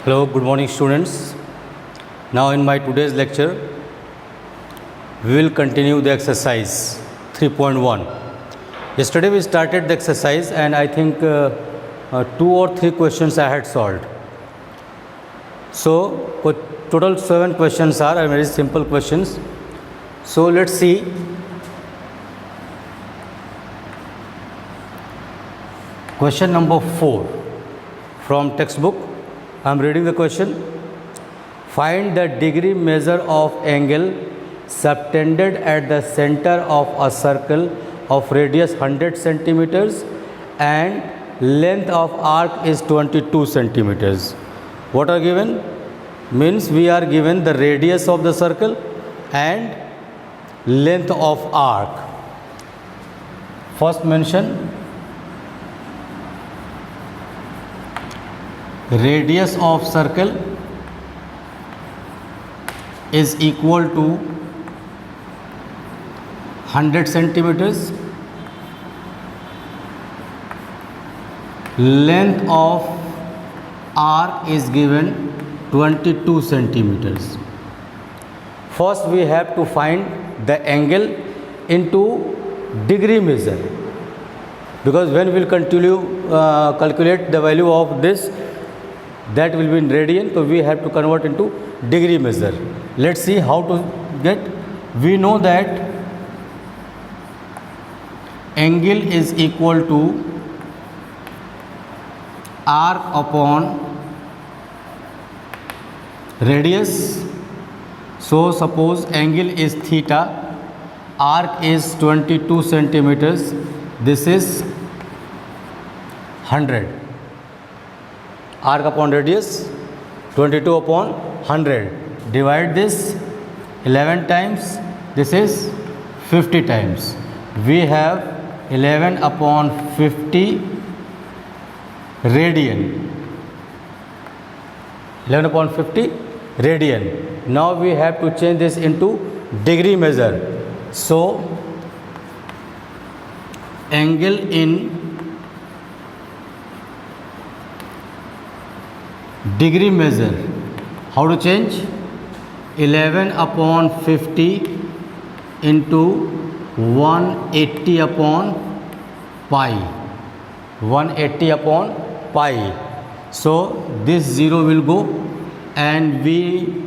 Hello, good morning students. Now in my today's lecture, we will continue the exercise 3.1. Yesterday we started the exercise and I think 2 or 3 questions I had solved. So total 7 questions are very simple questions. So let's see. Question number 4 from textbook. I am reading the question. Find the degree measure of angle subtended at the center of a circle of radius 100 centimeters and length of arc is 22 centimeters. What are given? Means we are given the radius of the circle and length of arc. First mention radius of circle is equal to 100 centimeters. Length of arc is given 22 centimeters. First we have to find the angle into degree measure, because when we will calculate the value of this, that will be in radian, so we have to convert into degree measure. Let's see how to get. We know that angle is equal to arc upon radius. So suppose angle is theta, arc is 22 centimeters, this is 100. Arc upon radius 22 upon 100. Divide this 11 times, this is 50 times. We have 11 upon 50 radian. 11 upon 50 radian. Now we have to change this into degree measure. So angle in degree measure, how to change? 11 upon 50 into 180 upon pi. 180 upon pi. So this 0 will go and we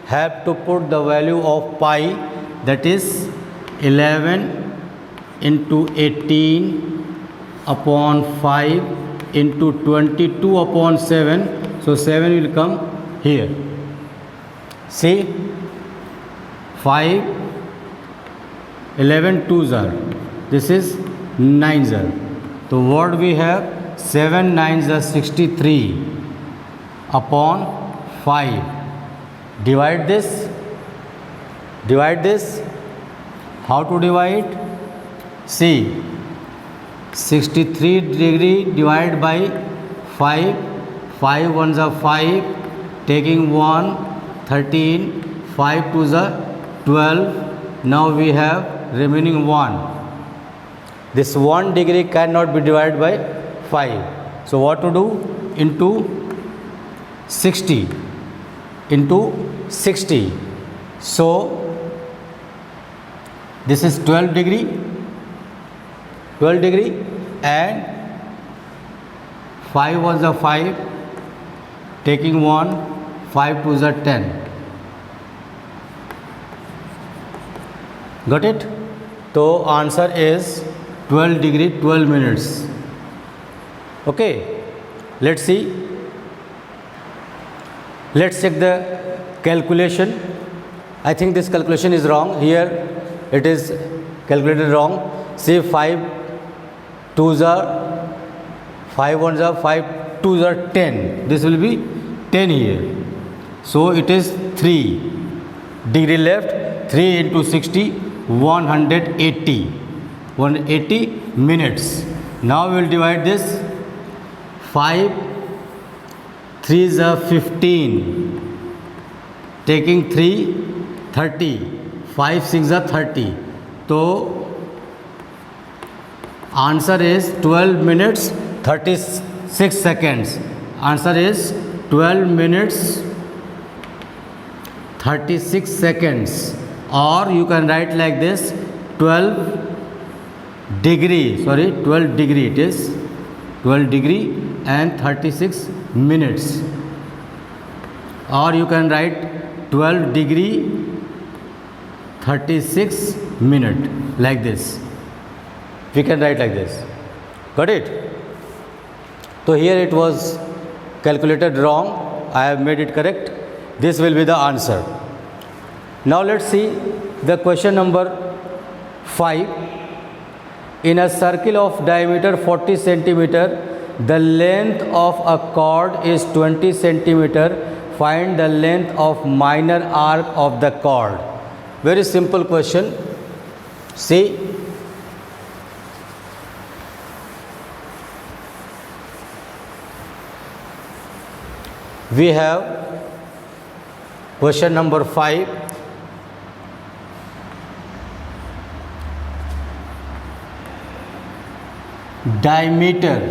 have to put the value of pi, that is 11 into 18 upon 5 into 22 upon 7. So 7 will come here. See, 5, 11 2s are, this is 9s are. So what we have? 7 9s are 63 upon 5. Divide this. How to divide? See, 63 degree divided by 5. 5 ones are 5, taking 1, 13, 5 2s are 12. Now we have remaining 1. This 1 degree cannot be divided by 5. So what to do? Into 60. Into 60. So this is 12 degree. 12 degree and 5 ones are 5. Taking 1, 5 2s are 10. Got it? So answer is 12 degree 12 minutes. Okay, let's see. Let's check the calculation. I think this calculation is wrong. Here it is calculated wrong. See, 5 2s are 5 ones are 5 2s are 10. This will be 10 here. So it is 3 degree left. 3 into 60, 180. 180 minutes. Now we will divide this. 5 3s are 15. Taking 3, 30. 5 6 are 30. So answer is 12 minutes 36 seconds. Answer is 12 minutes 36 seconds, or you can write like this, 12 degree, sorry, 12 degree, it is 12 degree and 36 minutes, or you can write 12 degree 36 minute, like this. We can write like this. Got it? So here it was calculated wrong. I have made it correct. This will be the answer. Now let's see the question number 5. In a circle of diameter 40 centimeter, the length of a chord is 20 centimeter. Find the length of minor arc of the chord. Very simple question. See, we have question number 5. Diameter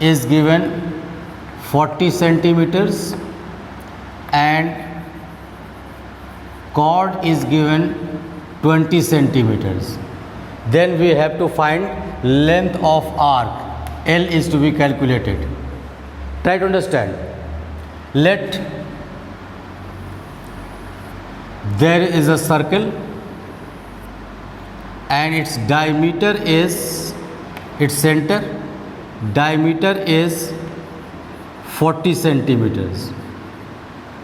is given 40 centimeters and chord is given 20 centimeters. Then we have to find length of arc. L is to be calculated. Try to understand. Let there is a circle and its diameter is, its center diameter is 40 centimeters.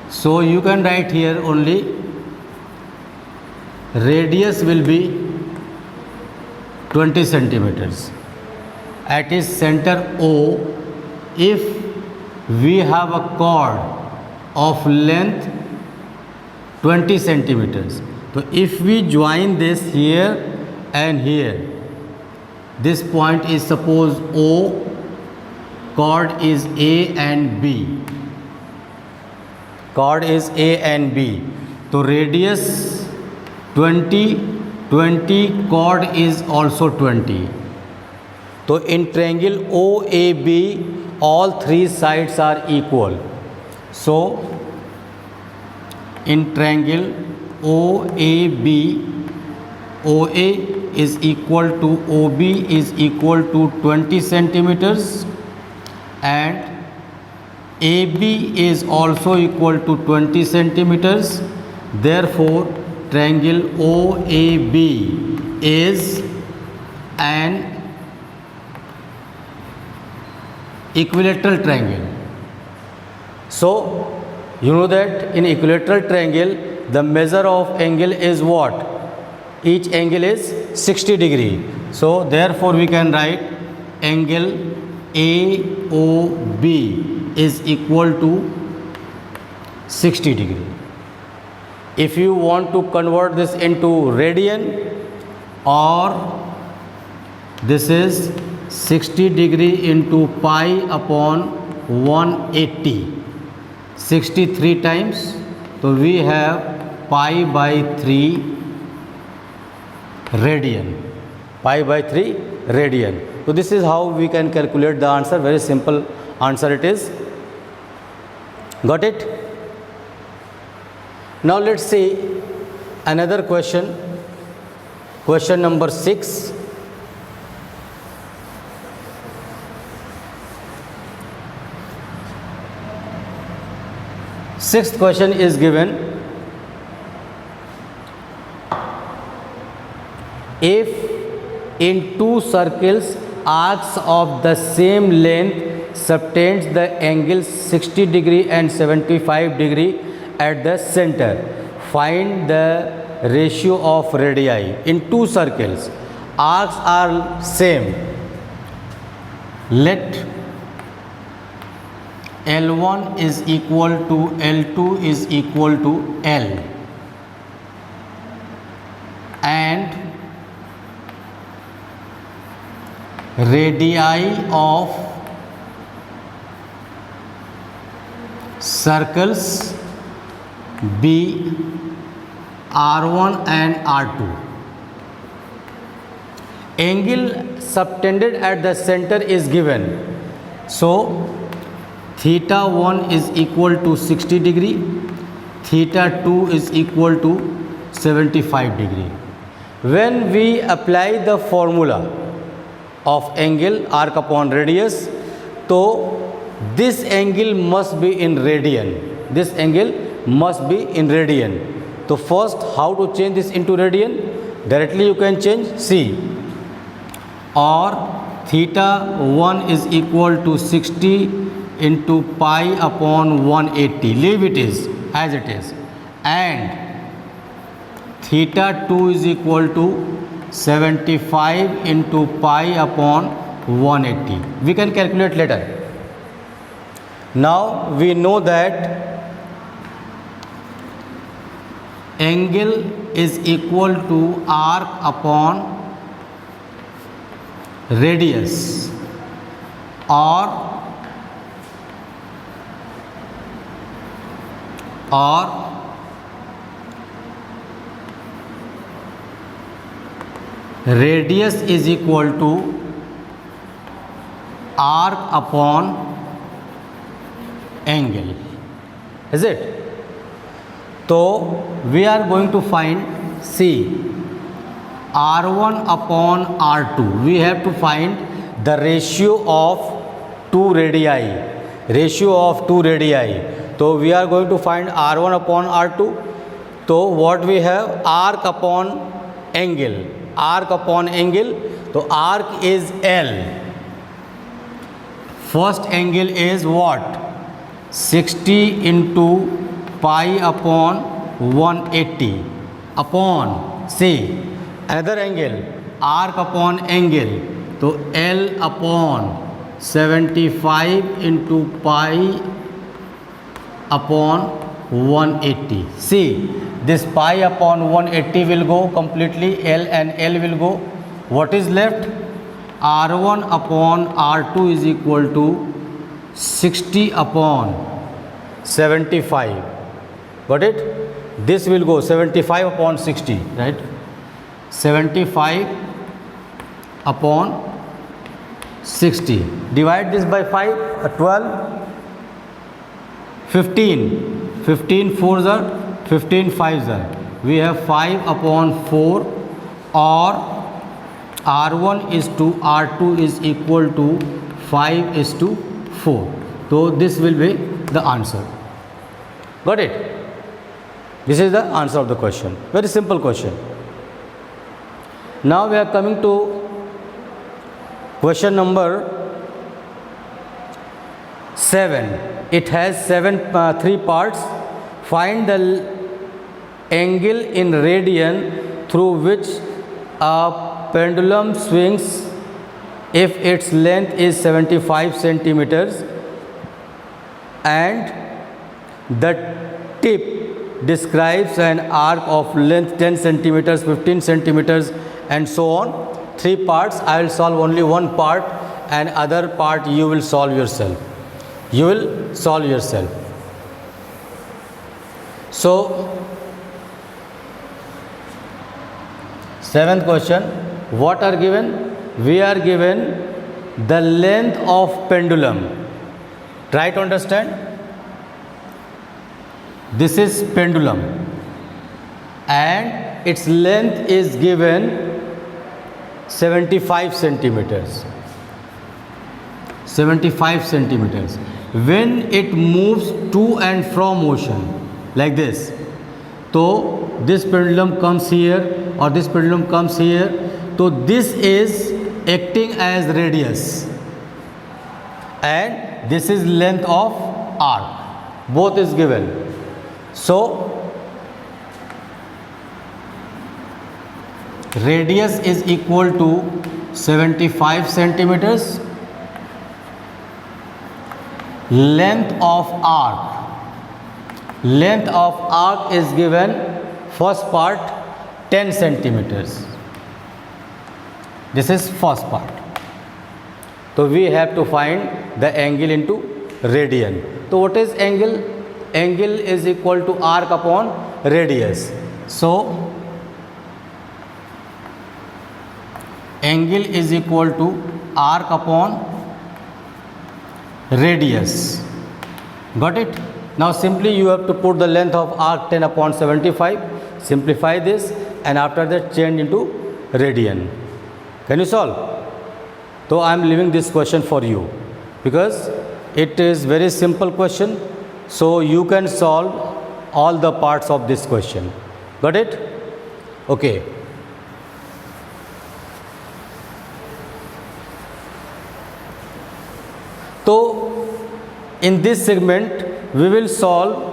So you can write here only radius will be 20 centimeters. At its center O, if we have a chord of length 20 centimeters, so if we join this here and here, this point is suppose O, chord is A and B. Chord is A and B. So radius 20, 20, chord is also 20. So in triangle OAB, all three sides are equal. So in triangle OAB, OA is equal to OB is equal to 20 centimeters and AB is also equal to 20 centimeters. Therefore, triangle OAB is an equilateral triangle. So, you know that in equilateral triangle, the measure of angle is what? Each angle is 60 degree. So, therefore, we can write angle AOB is equal to 60 degree. If you want to convert this into radian, or this is 60 degree into pi upon 180, 63 times, so we have pi by 3 radian, pi by 3 radian. So this is how we can calculate the answer. Very simple answer it is. Got it? Now let's see another question. Question number 6. Sixth question is given. If in two circles arcs of the same length subtends the angles 60 degree and 75 degree at the center, find the ratio of radii. In two circles, arcs are same. Let L1 is equal to L2 is equal to L, and radii of circles be R1 and R2. Angle subtended at the center is given. So theta 1 is equal to 60 degree, theta 2 is equal to 75 degree. When we apply the formula of angle arc upon radius, so this angle must be in radian. This angle must be in radian. So first, how to change this into radian? Directly you can change. See, or theta 1 is equal to 60 into pi upon 180. Leave it is as it is. And theta 2 is equal to 75 into pi upon 180. We can calculate later. Now we know that angle is equal to arc upon radius, or radius is equal to arc upon angle. Is it? So we are going to find, see, R1 upon R2. We have to find the ratio of two radii. Ratio of two radii. So we are going to find R1 upon R2. So what we have? Arc upon angle. Arc upon angle. So arc is L. First angle is what? 60 into pi upon 180 upon, say, another angle, arc upon angle. So L upon 75 into pi upon 180. See, this pi upon 180 will go completely, L and L will go. What is left? R1 upon R2 is equal to 60 upon 75. Got it? This will go 75 upon 60, right? 75 upon 60. Divide this by 5, 12, 15. 15 4s are, 15 5s are. We have 5 upon 4, or R1 is to R2 is equal to 5 is to 4. So this will be the answer. Got it? This is the answer of the question. Very simple question. Now we are coming to question number 7. It has 3 parts. Find the angle in radian through which a pendulum swings if its length is 75 centimeters and the tip describes an arc of length 10 centimeters, 15 centimeters and so on. 3 parts. I will solve only one part, and other part you will solve yourself. You will solve yourself. So 7th question, what are given? We are given the length of pendulum. Try to understand. This is pendulum and its length is given 75 centimeters. 75 centimeters. When it moves to and from motion like this, so this pendulum comes here or this pendulum comes here, so this is acting as radius and this is length of arc. Both is given. So radius is equal to 75 centimeters. Length of arc is given, first part 10 centimeters. This is first part. So we have to find the angle into radian. So what is angle? Angle is equal to arc upon radius. So angle is equal to arc upon radius. Got it? Now simply you have to put the length of arc 10 upon 75, simplify this, and after that change into radian. Can you solve? So I am leaving this question for you because it is very simple question, so you can solve all the parts of this question. Got it? Okay. So in this segment we will solve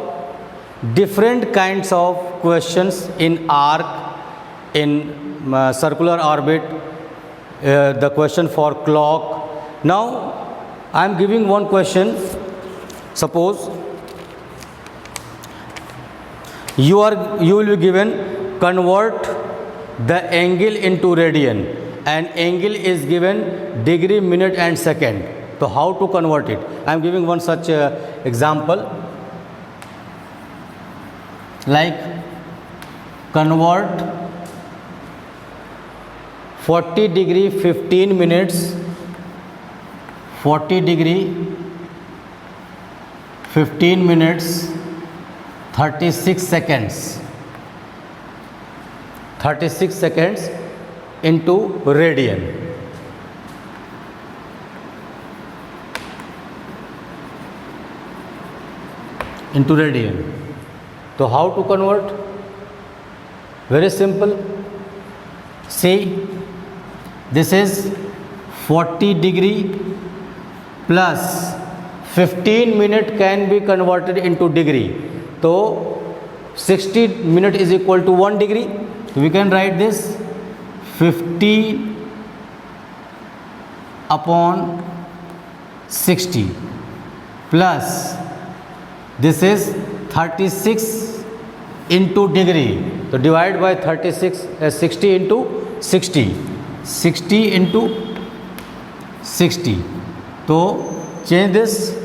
different kinds of questions in arc, in circular orbit, the question for clock. Now I am giving one question. Suppose you will be given convert the angle into radian, and angle is given degree, minute and second. So how to convert it? I am giving one such example, like convert 40 degree 15 minutes, 40 degree 15 minutes 36 seconds, 36 seconds into radian. Into radian. So how to convert? Very simple. See, this is 40 degree plus 15 minute can be converted into degree. So 60 minute is equal to 1 degree. So we can write this 50 upon 60 plus this is 36 into degree. So divide by 36 60 into 60, 60 into 60. So change this.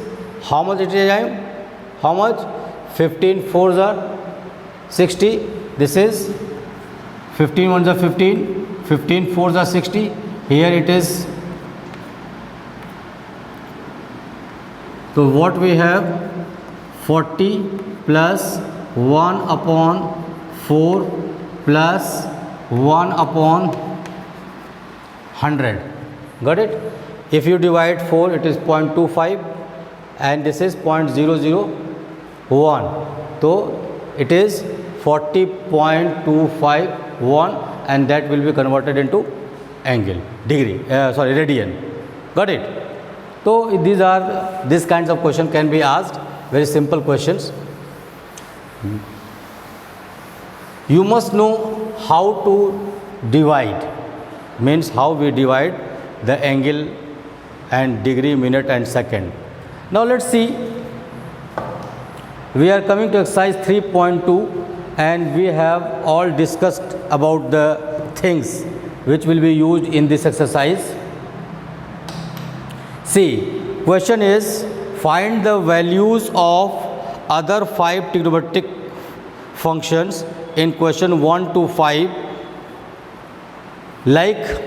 How much it is? How much? 15 4s are 60. This is 15 1s are 15, 15 4s are 60. Here it is. So what we have? 40 plus 1 upon 4 plus 1 upon 100. Got it? If you divide 4, it is 0.25 and this is 0.001. So it is 40.251 and that will be converted into angle, degree, radian. Got it? So these kinds of questions can be asked. Very simple questions. You must know how to divide, means how we divide the angle and degree, minute and second. Now let's see. We are coming to exercise 3.2 and we have all discussed about the things which will be used in this exercise. See, question is find the values of other 5 trigonometric functions in question 1 to 5, like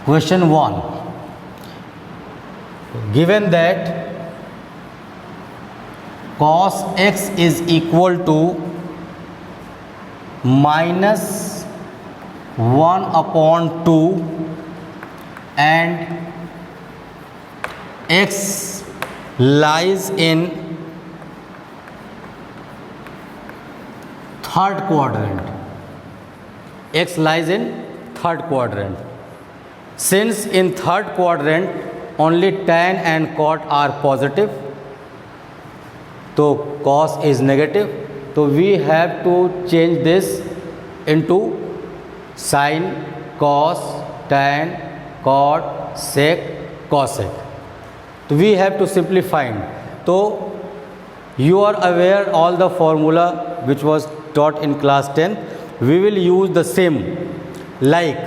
question 1. Given that cos x is equal to minus 1 upon 2 and x lies in third quadrant. X lies in third quadrant. Since in third quadrant only tan and cot are positive, so cos is negative, so we have to change this into sin, cos, tan, cot, sec, cosec. So we have to simplify. So you are aware all the formula which was taught in class 10. We will use the same, like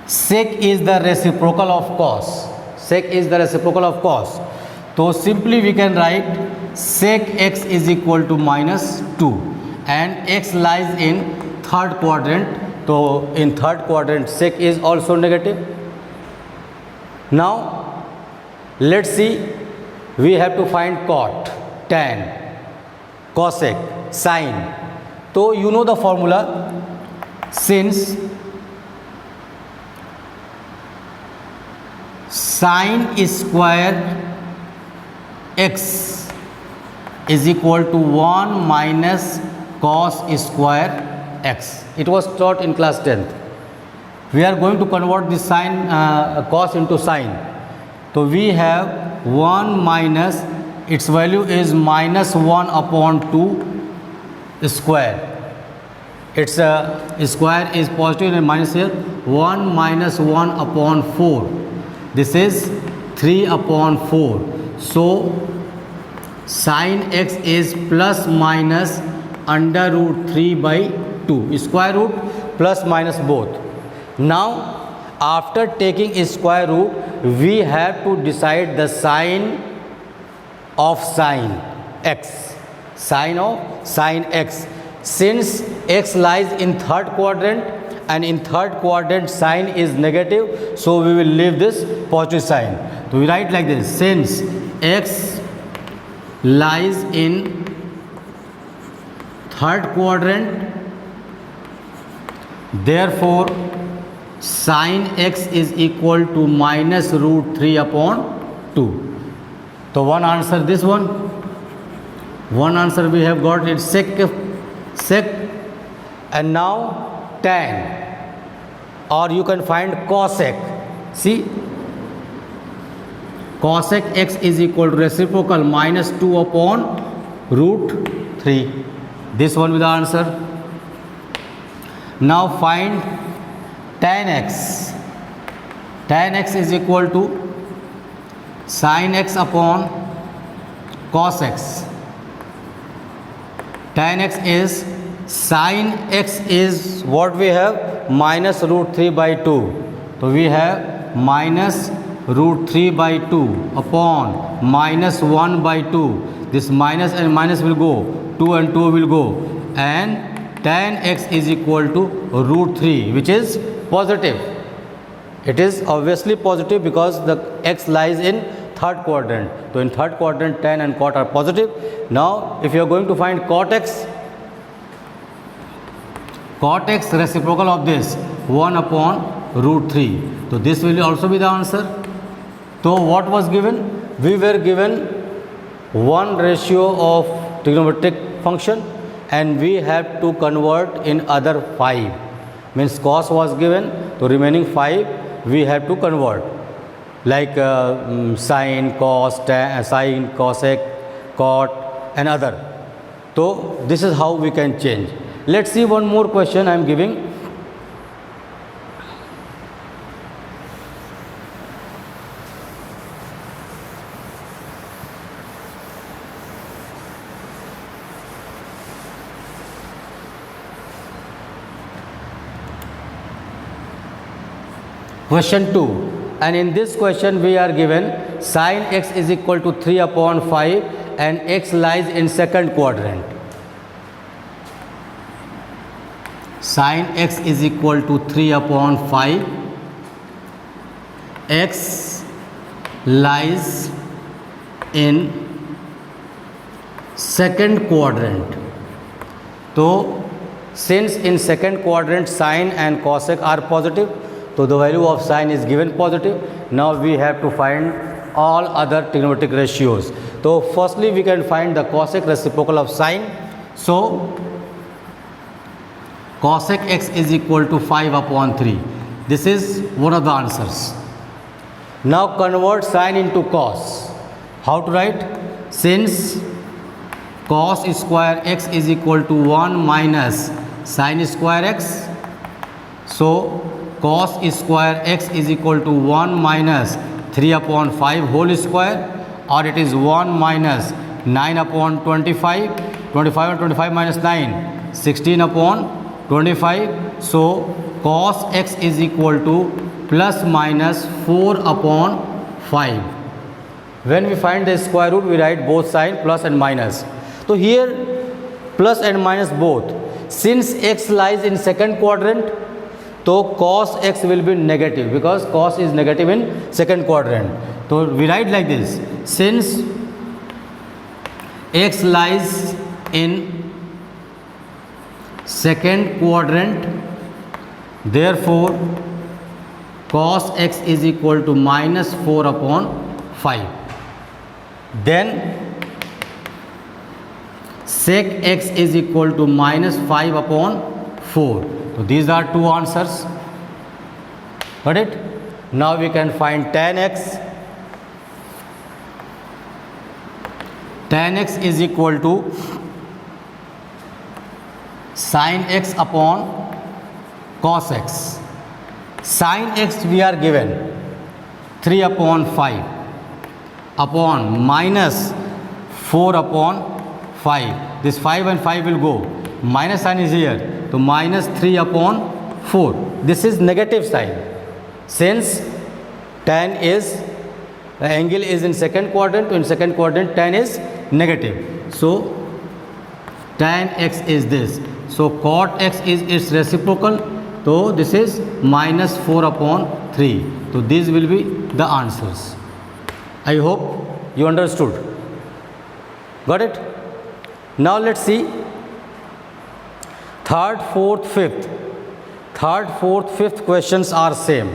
sec is the reciprocal of cos. Sec is the reciprocal of cos. So simply we can write sec x is equal to minus 2 and x lies in third quadrant. तो in third quadrant sec is also negative. Now let's see, we have to find cot, tan, cosec, sin. तो you know the formula, since sin square x is equal to 1 minus cos square x. It was taught in class 10th. We are going to convert this sin cos into sin. So we have 1 minus, its value is minus 1 upon 2 square. Its square is positive and minus here. 1 minus 1 upon 4. This is 3 upon 4. So sin x is plus minus under root 3 by 2. Square root plus minus both. Now after taking a square root, we have to decide the sign of sin x. Sign of sin x. Since x lies in third quadrant and in third quadrant sign is negative, so we will leave this positive sign. So we write like this, since x lies in third quadrant, therefore sin x is equal to minus root 3 upon 2. So one answer, this one. One answer we have got, it's sec, and now tan, or you can find cosec. See, cosec x is equal to reciprocal minus 2 upon root 3. This one with the answer. Now find tan x. Tan x is equal to sin x upon cos x. Tan x is, sin x is what we have, minus root 3 by 2. So we have minus root 3 by 2 upon minus 1 by 2. This minus and minus will go, 2 and 2 will go, and tan x is equal to root 3, which is positive. It is obviously positive because the x lies in third quadrant. So in third quadrant tan and cot are positive. Now if you are going to find cot x reciprocal of this, 1 upon root 3. So this will also be the answer. So what was given? We were given one ratio of trigonometric function and we have to convert in other 5. Means cos was given, so remaining 5 we have to convert, like sin, cos, tan, sin, cosec, cot and other. So this is how we can change. Let's see one more question I am giving. Question 2, and in this question we are given sin x is equal to 3 upon 5 and x lies in second quadrant. Sin x is equal to 3 upon 5, x lies in second quadrant. So since in second quadrant sin and cosec are positive, so the value of sin is given positive. Now we have to find all other trigonometric ratios. So firstly we can find the cosec reciprocal of sin. So cosec x is equal to 5 upon 3. This is one of the answers. Now convert sin into cos. How to write? Since cos square x is equal to 1 minus sin square x, so cos square x is equal to 1 minus 3 upon 5 whole square, or it is 1 minus 9 upon 25, 25 and 25 minus 9, 16 upon 25. So cos x is equal to plus minus 4 upon 5. When we find the square root, we write both sign plus and minus. So here plus and minus both. Since x lies in second quadrant, तो cos x will be negative because cos is negative in second quadrant. So we write like this: since x lies in second quadrant, therefore cos x is equal to minus 4 upon 5. Then sec x is equal to minus 5 upon 4. So these are two answers. Got it? Now we can find tan x. Tan x is equal to sin x upon cos x. Sin x we are given 3 upon 5 upon minus 4 upon 5. This 5 and 5 will go. Minus sign is here. So minus 3 upon 4. This is negative sign. Since tan is, the angle is in second quadrant, in second quadrant tan is negative. So tan x is this. So cot x is its reciprocal. So this is minus 4 upon 3. So these will be the answers. I hope you understood. Got it? Now let's see third, fourth, fifth. Third, fourth, fifth questions are same.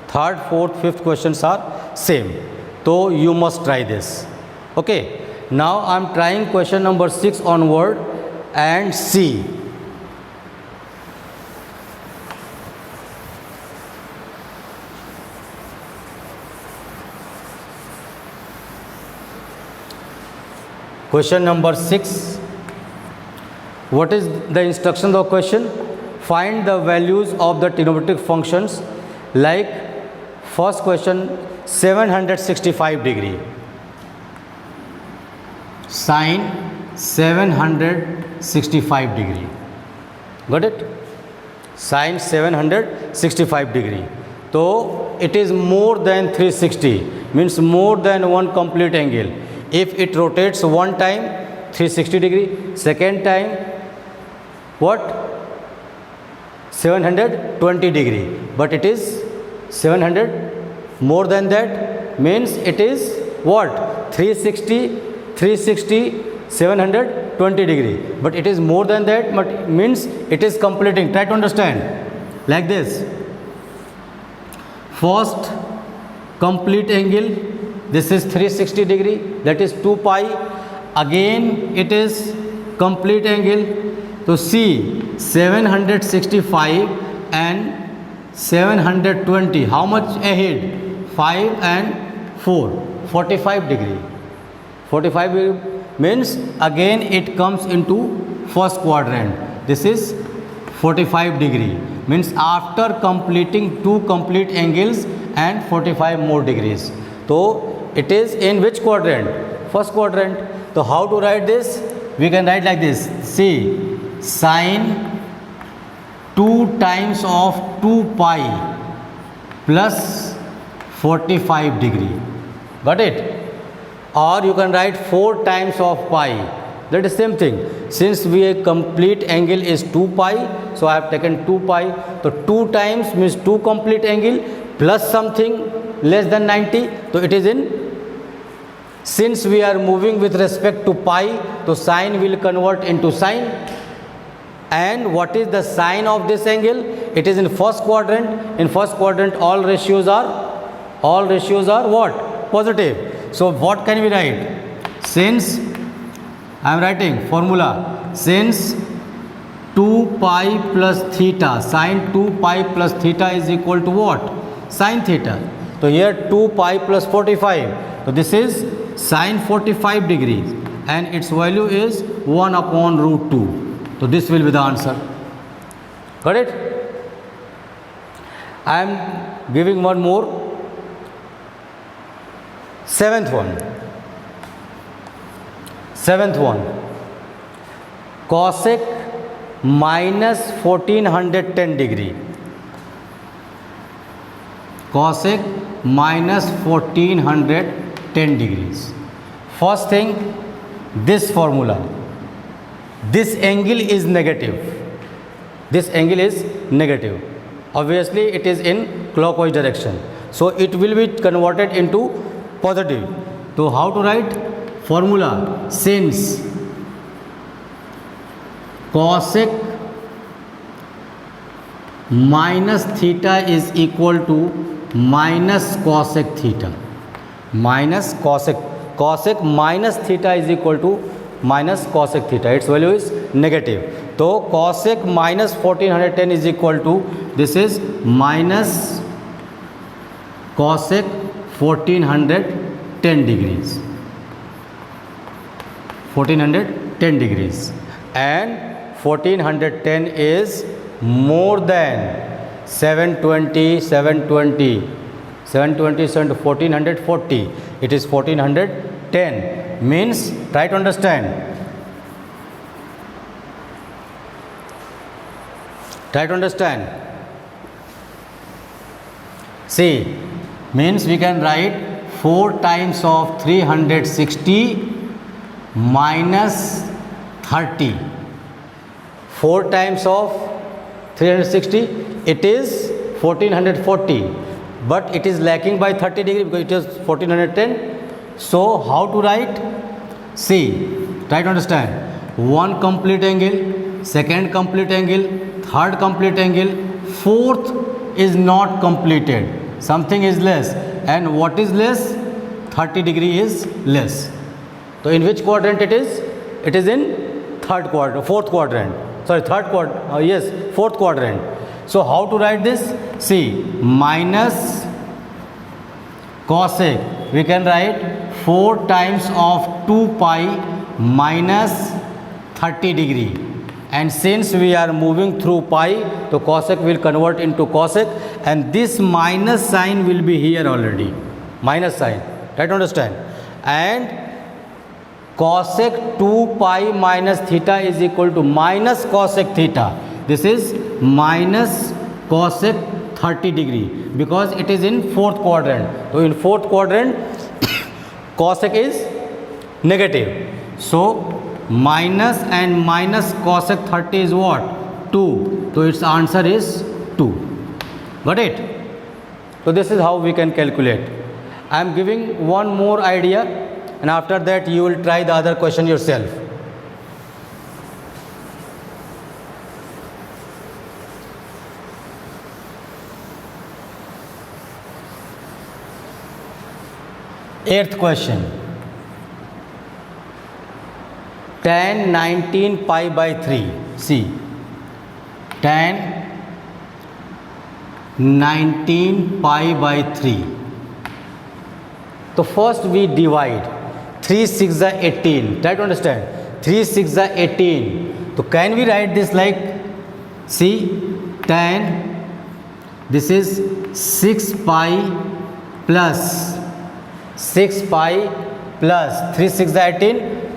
Third, fourth, fifth questions are same. So you must try this. Okay. Now I am trying question number 6 onward and see. Question number 6. What is the instruction of the question? Find the values of the trigonometric functions. Like first question, 765 degree. Sine 765 degree. Got it? Sine 765 degree. So it is more than 360, means more than one complete angle. If it rotates one time 360 degree, second time what? 720 degree, but it is 700 more than that, means it is what? 360, 720 degree, but it is more than that, but means it is completing. Try to understand like this. First complete angle, this is 360 degree, that is 2 pi. Again it is complete angle. So see 765 and 720, how much ahead? 5 and 4, 45 degree. 45 means again it comes into first quadrant. This is 45 degree, means after completing two complete angles and 45 more degrees. So it is in which quadrant? First quadrant. So how to write this? We can write like this. See, sine 2 times of 2 pi plus 45 degree. Got it? Or you can write 4 times of pi. That is same thing. Since we complete angle is 2 pi, so I have taken 2 pi. So 2 times means 2 complete angle plus something less than 90. So it is in, since we are moving with respect to pi, so sine will convert into sine. And what is the sine of this angle? It is in first quadrant. In first quadrant all ratios are what? Positive. So what can we write? Since I am writing formula, since 2 pi plus theta, sine 2 pi plus theta is equal to what? Sine theta. So here 2 pi plus 45. So this is sine 45 degrees and its value is 1 upon root 2. So this will be the answer. Got it? I am giving one more. Seventh one. Cosec minus 1410 degree. Cosec minus 1410 degrees. First thing, this formula. This angle is negative. This angle is negative. Obviously it is in clockwise direction, so it will be converted into positive. So how to write formula? Since cosec minus theta is equal to minus cosec theta, minus cosec minus theta is equal to minus cosec theta, its value is negative. So cosec minus 1410 is equal to, this is minus cosec 1410 degrees, 1410 degrees, and 1410 is more than 720 to 1440, it is 1410, means try to understand. Try to understand. See, means we can write 4 times of 360 minus 30. 4 times of 360, it is 1440, but it is lacking by 30 degree because it is 1410. So how to write? See, try to understand. One complete angle, second complete angle, third complete angle, fourth is not completed, something is less, and what is less? 30 degree is less. So in which quadrant it is? It is in fourth quadrant. Yes, fourth quadrant. So how to write this? See, minus cosec, we can write 4 times of 2 pi minus 30 degree. And since we are moving through pi, so cosec will convert into cosec, and this minus sign will be here already. Minus sign. Try to understand. And cosec 2 pi minus theta is equal to minus cosec theta. This is minus cosec 30 degree because it is in fourth quadrant. So in fourth quadrant cosec is negative. So minus and minus cosec 30 is what? 2. So its answer is 2. Got it? So this is how we can calculate. I am giving one more idea, and after that you will try the other question yourself. Eighth question. Tan 19 pi by 3. See, tan 19 pi by 3. So first we divide. 3 6 are 18. Try to understand. 3 6 are 18. So can we write this like, see, tan, this is 6 pi plus 6 pi plus 3 6 are 18,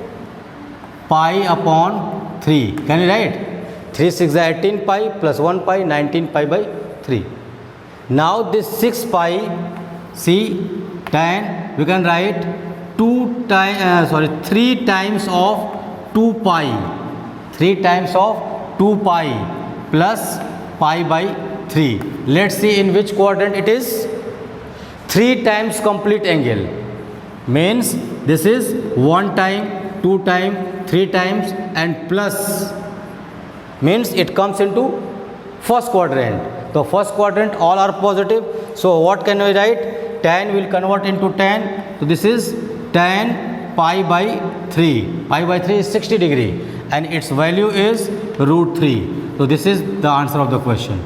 pi upon 3. Can you write? 3 6 are 18 pi plus 1 pi, 19 pi by 3. Now this 6 pi, see, tan, we can write 3 times of 2 pi. 3 times of 2 pi plus pi by 3. Let's see in which quadrant it is. 3 times complete angle means this is 1 time, 2 time, 3 times, and plus means it comes into first quadrant. The first quadrant all are positive. So what can we write? Tan will convert into tan. So this is tan pi by 3. Pi by 3 is 60 degree and its value is root 3. So this is the answer of the question.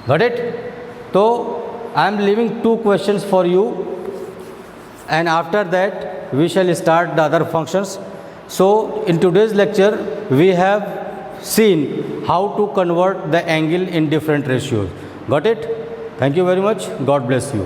Got it? So I am leaving 2 questions for you, and after that we shall start the other functions. So in today's lecture we have seen how to convert the angle in different ratios. Got it? Thank you very much. God bless you.